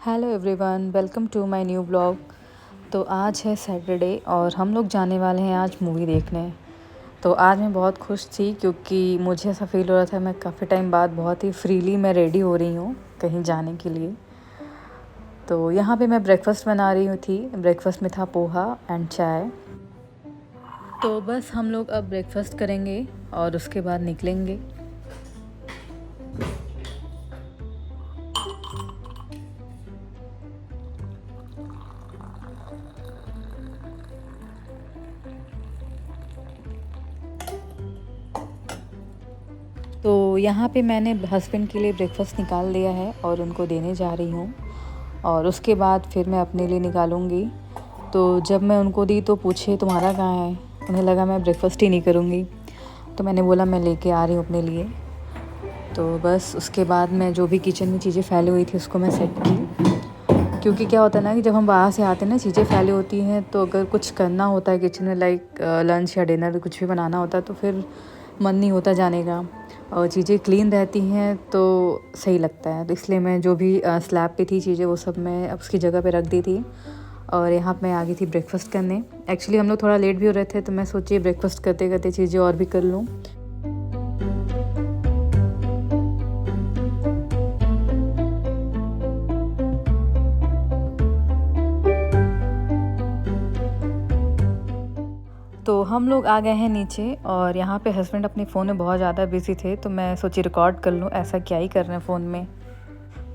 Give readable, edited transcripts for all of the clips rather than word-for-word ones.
Hello everyone, welcome to my new blog. तो आज है सैटरडे और हम लोग जाने वाले हैं आज मूवी देखने। तो आज मैं बहुत खुश थी क्योंकि मुझे ऐसा फ़ील हो रहा था मैं काफ़ी टाइम बाद बहुत ही फ्रीली मैं रेडी हो रही हूँ कहीं जाने के लिए। तो यहाँ पे मैं ब्रेकफ़ास्ट बना रही थी। ब्रेकफ़ास्ट में था पोहा एंड चाय। तो बस हम लोग अब ब्रेकफ़ास्ट करेंगे और उसके बाद निकलेंगे। तो यहाँ पे मैंने हस्बैंड के लिए ब्रेकफ़ास्ट निकाल दिया है और उनको देने जा रही हूँ और उसके बाद फिर मैं अपने लिए निकालूँगी। तो जब मैं उनको दी तो पूछे तुम्हारा कहाँ है। उन्हें लगा मैं ब्रेकफ़ास्ट ही नहीं करूँगी, तो मैंने बोला मैं लेके आ रही हूँ अपने लिए। तो बस उसके बाद मैं जो भी किचन में चीज़ें फैली हुई थी उसको मैं सेट की, क्योंकि क्या होता है ना कि जब हम बाहर से आते हैं ना चीज़ें फैली होती हैं, तो अगर कुछ करना होता है किचन में लाइक लंच या डिनर कुछ भी बनाना होता है तो फिर मन नहीं होता जाने का। और चीज़ें क्लीन रहती हैं तो सही लगता है। तो इसलिए मैं जो भी स्लैब पे थी चीज़ें वो सब मैं अब उसकी जगह पे रख दी थी और यहाँ मैं आ गई थी ब्रेकफ़ास्ट करने। एक्चुअली हम लोग थोड़ा लेट भी हो रहे थे तो मैं सोची ब्रेकफ़ास्ट करते करते चीज़ें और भी कर लूँ। तो हम लोग आ गए हैं नीचे और यहाँ पे हस्बैंड अपने फ़ोन में बहुत ज़्यादा बिज़ी थे, तो मैं सोची रिकॉर्ड कर लूँ, ऐसा क्या ही कर रहे हैं फ़ोन में।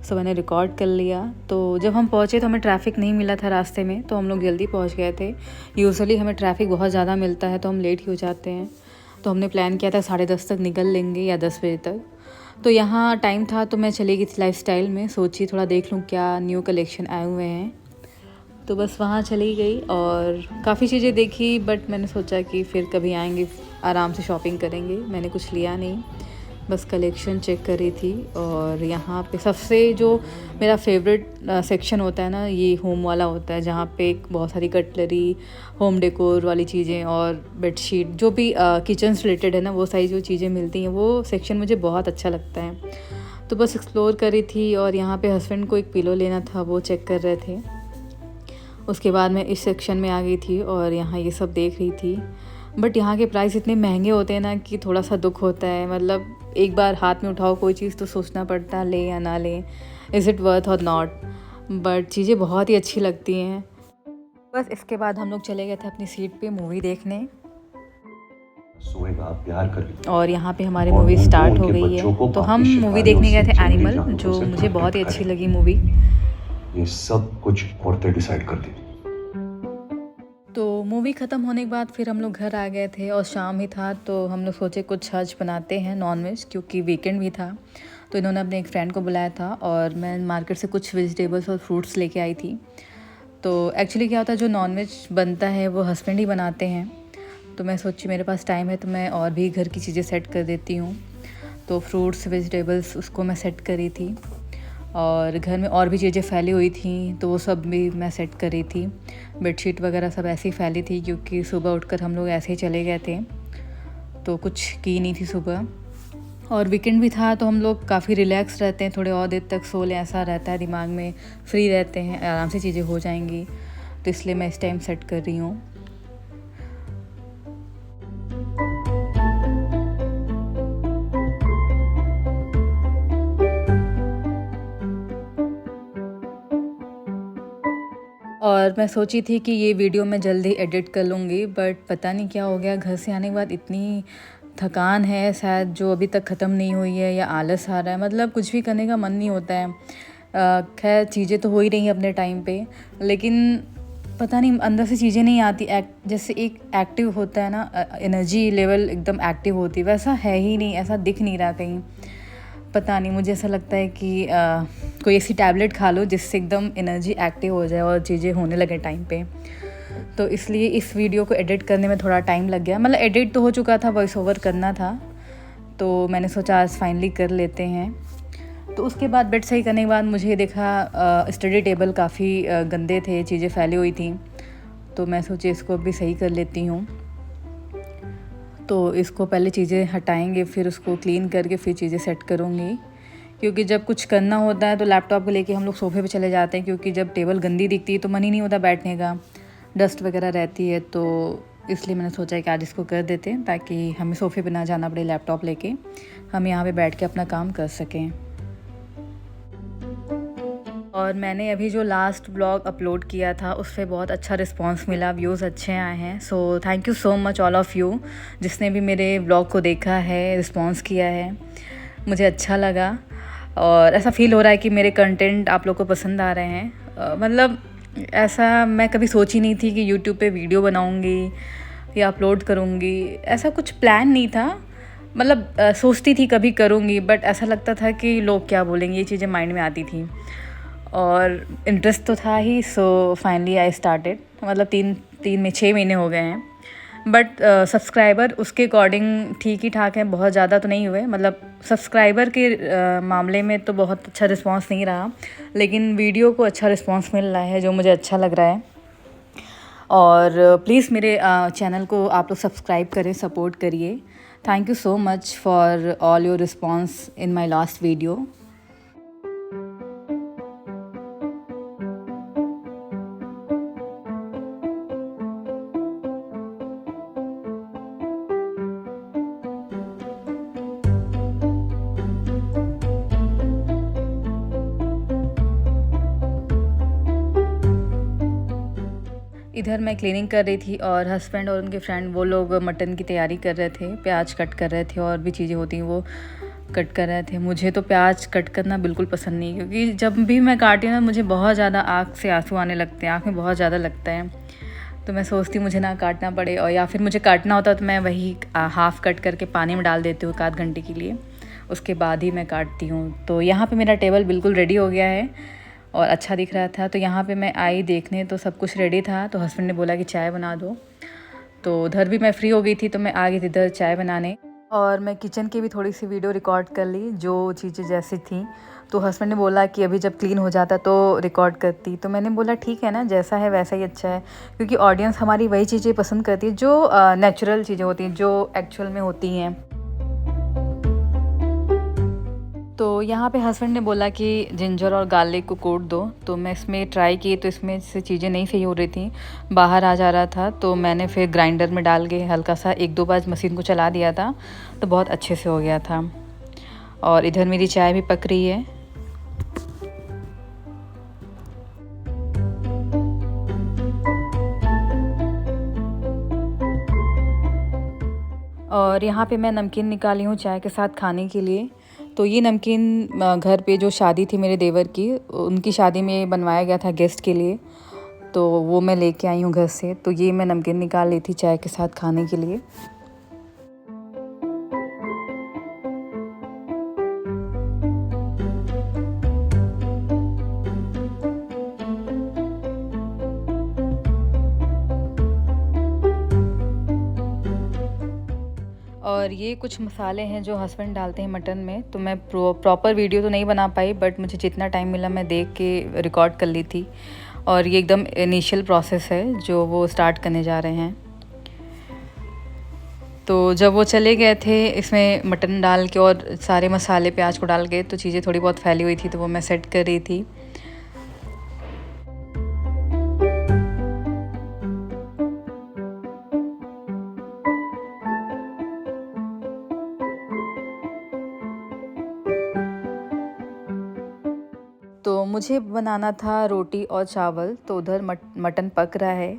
सो मैंने रिकॉर्ड कर लिया। तो जब हम पहुँचे तो हमें ट्रैफ़िक नहीं मिला था रास्ते में, तो हम लोग जल्दी पहुँच गए थे। यूजुअली हमें ट्रैफ़िक बहुत ज़्यादा मिलता है तो हम लेट ही हो जाते हैं। तो हमने प्लान किया था 10:30 तक निकल लेंगे या 10 बजे तक। तो यहाँ टाइम था तो मैं चली गई थी लाइफ़स्टाइल में, सोची थोड़ा देख लूँ क्या न्यू कलेक्शन आए हुए हैं। तो बस वहाँ चली गई और काफ़ी चीज़ें देखी, बट मैंने सोचा कि फिर कभी आएंगे आराम से शॉपिंग करेंगे। मैंने कुछ लिया नहीं, बस कलेक्शन चेक कर रही थी। और यहाँ पे सबसे जो मेरा फेवरेट सेक्शन होता है ना, ये होम वाला होता है, जहाँ पे बहुत सारी कटलरी, होम डेकोर वाली चीज़ें और बेडशीट जो भी किचन से रिलेटेड है ना, वो सारी जो चीज़ें मिलती हैं वो सेक्शन मुझे बहुत अच्छा लगता है। तो बस एक्सप्लोर कर रही थी और यहाँ पे हस्बैंड को एक पिलो लेना था, वो चेक कर रहे थे। उसके बाद मैं इस सेक्शन में आ गई थी और यहाँ ये सब देख रही थी। बट यहाँ के प्राइस इतने महंगे होते हैं ना कि थोड़ा सा दुख होता है। मतलब एक बार हाथ में उठाओ कोई चीज़ तो सोचना पड़ता है ले या ना ले, इज़ इट वर्थ और नॉट। बट चीज़ें बहुत ही अच्छी लगती हैं। बस इसके बाद हम लोग चले गए थे अपनी सीट पे मूवी देखने सोएगा, प्यार करेगा और यहाँ पे हमारी और मूवी उनको स्टार्ट हो उनके गई बच्चों को है। तो बाकी हम मूवी शिकारियों देखने गए से थे जंगली एनिमल, जानवरों जो से मुझे बहुत ही प्रोटेक्ट अच्छी करें। लगी मूवी। ये सब कुछ औरतें डिसाइड करती थी। तो मूवी ख़त्म होने के बाद फिर हम लोग घर आ गए थे और शाम ही था, तो हम लोग सोचे कुछ आज बनाते हैं नॉनवेज, क्योंकि वीकेंड भी था। तो इन्होंने अपने एक फ्रेंड को बुलाया था और मैं मार्केट से कुछ वेजिटेबल्स और फ्रूट्स लेके आई थी। तो एक्चुअली क्या होता है, जो नॉनवेज बनता है वो हस्बैंड ही बनाते हैं। तो मैं सोची मेरे पास टाइम है तो मैं और भी घर की चीज़ें सेट कर देती हूँ। तो फ्रूट्स वेजिटेबल्स उसको मैं सेट करी थी और घर में और भी चीज़ें फैली हुई थी तो वो सब भी मैं सेट कर रही थी। बेडशीट वगैरह सब ऐसे ही फैली थी क्योंकि सुबह उठकर हम लोग ऐसे ही चले गए थे, तो कुछ की नहीं थी सुबह। और वीकेंड भी था तो हम लोग काफ़ी रिलैक्स रहते हैं, थोड़े और देर तक सो लें ऐसा रहता है, दिमाग में फ्री रहते हैं, आराम से चीज़ें हो जाएंगी। तो इसलिए मैं इस टाइम सेट कर रही हूँ। और मैं सोची थी कि ये वीडियो मैं जल्दी एडिट कर लूँगी, बट पता नहीं क्या हो गया, घर से आने के बाद इतनी थकान है शायद जो अभी तक ख़त्म नहीं हुई है, या आलस आ रहा है, मतलब कुछ भी करने का मन नहीं होता है। खैर चीज़ें तो हो ही रही हैं अपने टाइम पे, लेकिन पता नहीं अंदर से चीज़ें नहीं आती। जैसे एक एक्टिव होता है ना, एनर्जी लेवल एकदम एक्टिव होती है, वैसा है ही नहीं, ऐसा दिख नहीं रहा कहीं। पता नहीं, मुझे ऐसा लगता है कि कोई ऐसी टैबलेट खा लो जिससे एकदम एनर्जी एक्टिव हो जाए और चीज़ें होने लगे टाइम पे। तो इसलिए इस वीडियो को एडिट करने में थोड़ा टाइम लग गया। मतलब एडिट तो हो चुका था, वॉइस ओवर करना था, तो मैंने सोचा आज फाइनली कर लेते हैं। तो उसके बाद बेड सही करने के बाद मुझे देखा स्टडी टेबल काफ़ी गंदे थे, चीज़ें फैली हुई थी, तो मैं सोची इसको भी सही कर लेती हूँ। तो इसको पहले चीज़ें हटाएंगे, फिर उसको क्लीन करके फिर चीज़ें सेट करूँगी, क्योंकि जब कुछ करना होता है तो लैपटॉप को लेके हम लोग सोफे पे चले जाते हैं, क्योंकि जब टेबल गंदी दिखती है तो मन ही नहीं होता बैठने का, डस्ट वगैरह रहती है। तो इसलिए मैंने सोचा कि आज इसको कर देते हैं ताकि हमें सोफे पे ना जाना पड़े, लैपटॉप लेके हम यहाँ पे बैठ के अपना काम कर सकें। और मैंने अभी जो लास्ट ब्लॉग अपलोड किया था उस पर बहुत अच्छा रिस्पांस मिला, व्यूज़ अच्छे आए हैं। So thank you so much all of you जिसने भी मेरे ब्लॉग को देखा है, रिस्पांस किया है, मुझे अच्छा लगा। और ऐसा फ़ील हो रहा है कि मेरे कंटेंट आप लोग को पसंद आ रहे हैं। मतलब ऐसा मैं कभी सोची नहीं थी कि यूट्यूब पे वीडियो बनाऊंगी या अपलोड करूंगी, ऐसा कुछ प्लान नहीं था। मतलब सोचती थी कभी करूंगी, बट ऐसा लगता था कि लोग क्या बोलेंगे, ये चीज़ें माइंड में आती थी और इंटरेस्ट तो था ही। So finally I started. मतलब 6 महीने हो गए हैं, बट सब्सक्राइबर उसके अकॉर्डिंग ठीक ही ठाक है, बहुत ज़्यादा तो नहीं हुए। मतलब सब्सक्राइबर के मामले में तो बहुत अच्छा रिस्पांस नहीं रहा, लेकिन वीडियो को अच्छा रिस्पांस मिल रहा है जो मुझे अच्छा लग रहा है। और प्लीज़ मेरे चैनल को आप लोग सब्सक्राइब करें, सपोर्ट करिए। Thank you so much for all your response in my last video. इधर मैं क्लीनिंग कर रही थी और हस्बैंड और उनके फ्रेंड वो लोग मटन की तैयारी कर रहे थे, प्याज कट कर रहे थे और भी चीज़ें होती हैं वो कट कर रहे थे। मुझे तो प्याज कट करना बिल्कुल पसंद नहीं, क्योंकि जब भी मैं काटी हूँ ना मुझे बहुत ज़्यादा आँख से आंसू आने लगते हैं, आँख में बहुत ज़्यादा लगता है। तो मैं सोचती मुझे ना काटना पड़े, और या फिर मुझे काटना होता तो मैं वही हाफ़ कट करके पानी में डाल देती हूँ 1 घंटे के लिए, उसके बाद ही मैं काटती हूँ। तो यहाँ पे मेरा टेबल बिल्कुल रेडी हो गया है और अच्छा दिख रहा था। तो यहाँ पे मैं आई देखने तो सब कुछ रेडी था, तो हस्बैंड ने बोला कि चाय बना दो। तो उधर भी मैं फ्री हो गई थी तो मैं आ गई थी इधर चाय बनाने। और मैं किचन की भी थोड़ी सी वीडियो रिकॉर्ड कर ली, जो चीज़ें जैसी थी। तो हस्बैंड ने बोला कि अभी जब क्लीन हो जाता तो रिकॉर्ड करती। तो मैंने बोला ठीक है ना, जैसा है वैसा ही अच्छा है, क्योंकि ऑडियंस हमारी वही चीज़ें पसंद करती है जो नेचुरल चीज़ें होती हैं, जो एक्चुअल में होती हैं। तो यहाँ पे हस्बैंड ने बोला कि जिंजर और गार्लिक को कूट दो, तो मैं इसमें ट्राई की तो इसमें से चीज़ें नहीं सही हो रही थी, बाहर आ जा रहा था। तो मैंने फिर ग्राइंडर में डाल के हल्का सा 1-2 बार मशीन को चला दिया था, तो बहुत अच्छे से हो गया था। और इधर मेरी चाय भी पक रही है। और यहाँ पे मैं नमकीन निकाली हूँ चाय के साथ खाने के लिए। तो ये नमकीन घर पे जो शादी थी मेरे देवर की, उनकी शादी में बनवाया गया था गेस्ट के लिए, तो वो मैं लेके आई हूँ घर से। तो ये मैं नमकीन निकाल ली थी चाय के साथ खाने के लिए। और ये कुछ मसाले हैं जो हस्बैंड डालते हैं मटन में। तो मैं प्रॉपर वीडियो तो नहीं बना पाई, बट मुझे जितना टाइम मिला मैं देख के रिकॉर्ड कर ली थी। और ये एकदम इनिशियल प्रोसेस है जो वो स्टार्ट करने जा रहे हैं। तो जब वो चले गए थे इसमें मटन डाल के और सारे मसाले प्याज को डाल के, तो चीज़ें थोड़ी बहुत फैली हुई थी, तो वो मैं सेट कर रही थी। तो मुझे बनाना था रोटी और चावल, तो उधर मटन पक रहा है।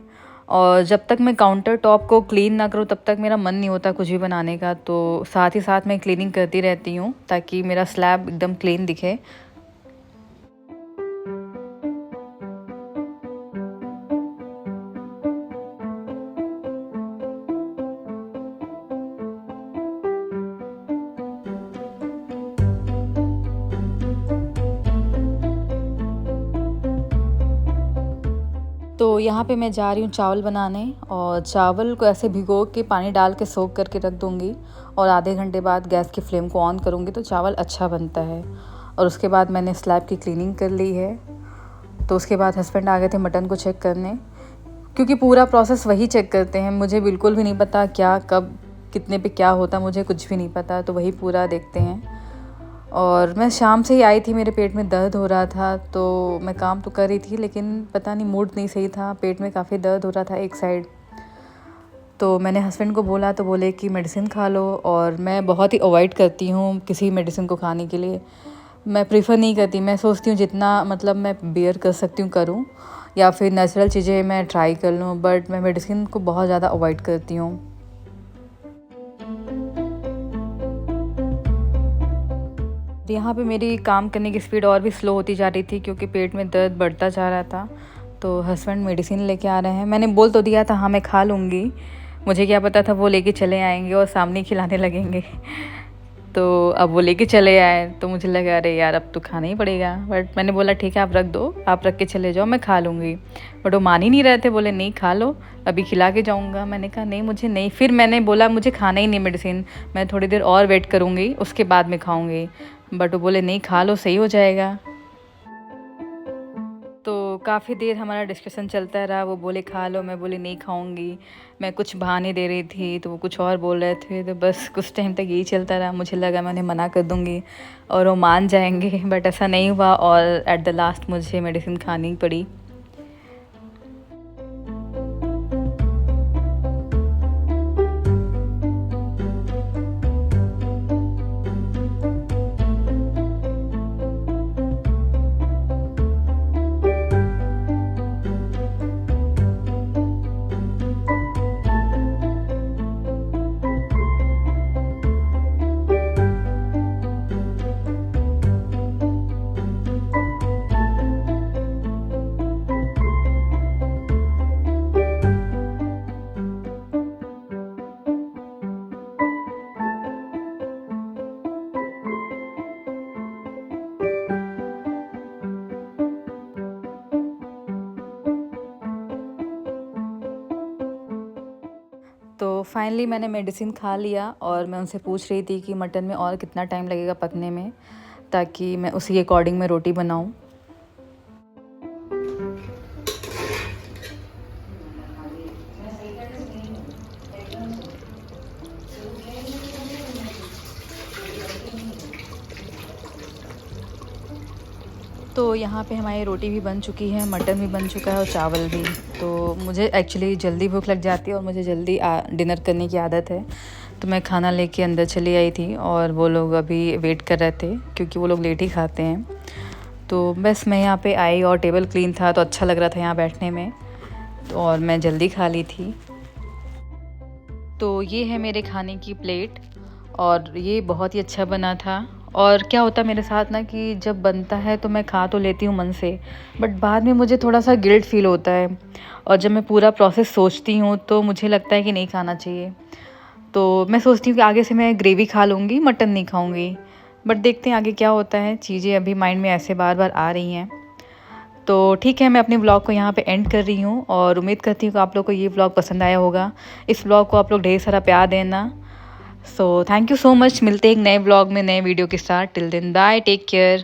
और जब तक मैं काउंटर टॉप को क्लीन ना करूँ तब तक मेरा मन नहीं होता कुछ भी बनाने का। तो साथ ही साथ मैं क्लीनिंग करती रहती हूँ ताकि मेरा स्लैब एकदम क्लीन दिखे। तो यहाँ पे मैं जा रही हूँ चावल बनाने, और चावल को ऐसे भिगो के पानी डाल के सोक करके रख दूँगी, और आधे घंटे बाद गैस की फ्लेम को ऑन करूँगी तो चावल अच्छा बनता है। और उसके बाद मैंने स्लैब की क्लीनिंग कर ली है। तो उसके बाद हस्बैंड आ गए थे मटन को चेक करने, क्योंकि पूरा प्रोसेस वही चेक करते हैं। मुझे बिल्कुल भी नहीं पता क्या कब कितने पे क्या होता, मुझे कुछ भी नहीं पता, तो वही पूरा देखते हैं। और मैं शाम से ही आई थी, मेरे पेट में दर्द हो रहा था, तो मैं काम तो कर रही थी लेकिन पता नहीं मूड नहीं सही था, पेट में काफ़ी दर्द हो रहा था एक साइड। तो मैंने हस्बैंड को बोला तो बोले कि मेडिसिन खा लो, और मैं बहुत ही अवॉइड करती हूँ किसी मेडिसिन को खाने के लिए। मैं प्रेफर नहीं करती, मैं सोचती हूँ जितना मतलब मैं बेयर कर सकती हूँ करूँ, या फिर नेचुरल चीज़ें मैं ट्राई कर लूँ, बट मैं मेडिसिन को बहुत ज़्यादा अवॉइड करती हूँ। यहाँ पे मेरी काम करने की स्पीड और भी स्लो होती जा रही थी क्योंकि पेट में दर्द बढ़ता जा रहा था। तो हस्बैंड मेडिसिन लेके आ रहे हैं, मैंने बोल तो दिया था हाँ मैं खा लूँगी, मुझे क्या पता था वो लेके चले आएंगे और सामने खिलाने लगेंगे। तो अब वो लेके चले आए तो मुझे लगा अरे यार अब तो खाना ही पड़ेगा, बट मैंने बोला ठीक है आप रख दो, आप रख के चले जाओ, मैं खा लूँगी। बट वो मान ही नहीं रहे थे, बोले नहीं खा लो, अभी खिला के जाऊँगा। मैंने कहा नहीं मुझे नहीं, फिर मैंने बोला मुझे खाना ही नहीं मेडिसिन, मैं थोड़ी देर और वेट करूँगी उसके बाद में खाऊँगी। बट वो बोले नहीं खा लो सही हो जाएगा। तो काफ़ी देर हमारा डिस्कशन चलता रहा, वो बोले खा लो, मैं बोली नहीं खाऊंगी। मैं कुछ बहाने दे रही थी तो वो कुछ और बोल रहे थे, तो बस कुछ टाइम तक यही चलता रहा। मुझे लगा मैं उन्हें मना कर दूंगी और वो मान जाएंगे, बट ऐसा नहीं हुआ और एट द लास्ट मुझे मेडिसिन खानी पड़ी। तो फाइनली मैंने मेडिसिन खा लिया और मैं उनसे पूछ रही थी कि मटन में और कितना टाइम लगेगा पकने में, ताकि मैं उसी अकॉर्डिंग में रोटी बनाऊं। तो यहाँ पे हमारी रोटी भी बन चुकी है, मटन भी बन चुका है और चावल भी। तो मुझे एक्चुअली जल्दी भूख लग जाती है और मुझे जल्दी डिनर करने की आदत है, तो मैं खाना लेके अंदर चली आई थी और वो लोग अभी वेट कर रहे थे क्योंकि वो लोग लेट ही खाते हैं। तो बस मैं यहाँ पे आई और टेबल क्लीन था तो अच्छा लग रहा था यहाँ बैठने में, तो और मैं जल्दी खा ली थी। तो ये है मेरे खाने की प्लेट और ये बहुत ही अच्छा बना था। और क्या होता है मेरे साथ ना कि जब बनता है तो मैं खा तो लेती हूँ मन से, बट बाद में मुझे थोड़ा सा गिल्ट फील होता है, और जब मैं पूरा प्रोसेस सोचती हूँ तो मुझे लगता है कि नहीं खाना चाहिए। तो मैं सोचती हूँ कि आगे से मैं ग्रेवी खा लूँगी, मटन नहीं खाऊँगी, बट देखते हैं आगे क्या होता है। चीज़ें अभी माइंड में ऐसे बार बार आ रही हैं। तो ठीक है, मैं अपने व्लॉग को यहाँ पे एंड कर रही हूँ और उम्मीद करती हूँ कि आप लोग को ये व्लॉग पसंद आया होगा। इस व्लॉग को आप लोग ढेर सारा प्यार देना। So thank you so much. मिलते हैं एक नए व्लॉग में नए वीडियो के साथ। Till then bye, take care.